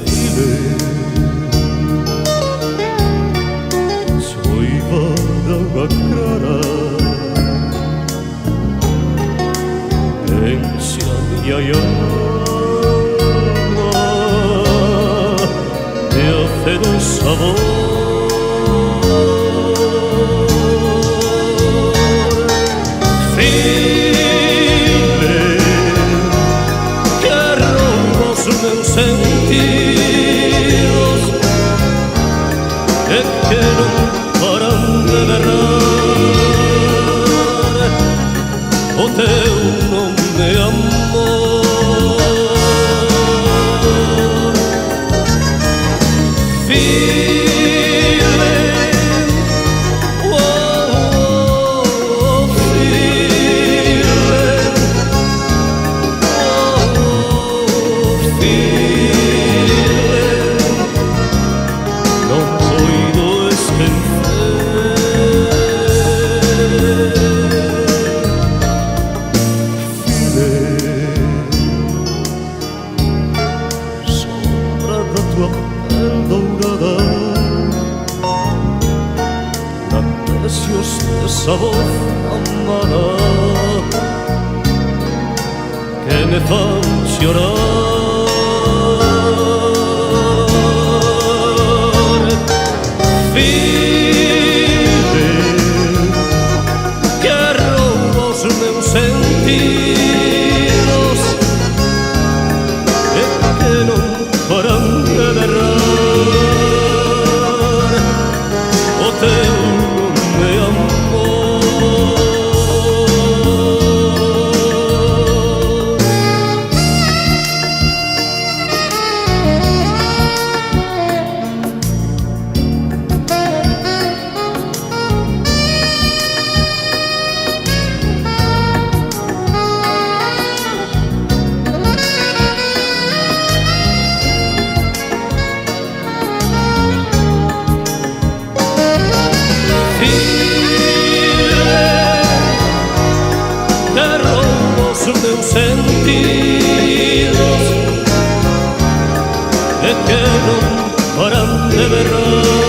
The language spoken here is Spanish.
File, svojba dała krara, pensja mia llama, te hace un sabor. Meus sentidos é que non paran de berrar o teu nome, amor. File, oh, file, non poido esquecer. File, sombra da tua pel dourada, na precios desa voz amada que me fan chorar. File, que rouba os meus sentidos e que non paran de berrar o teu nome, amor. Meus sentidos é que non paran de berrar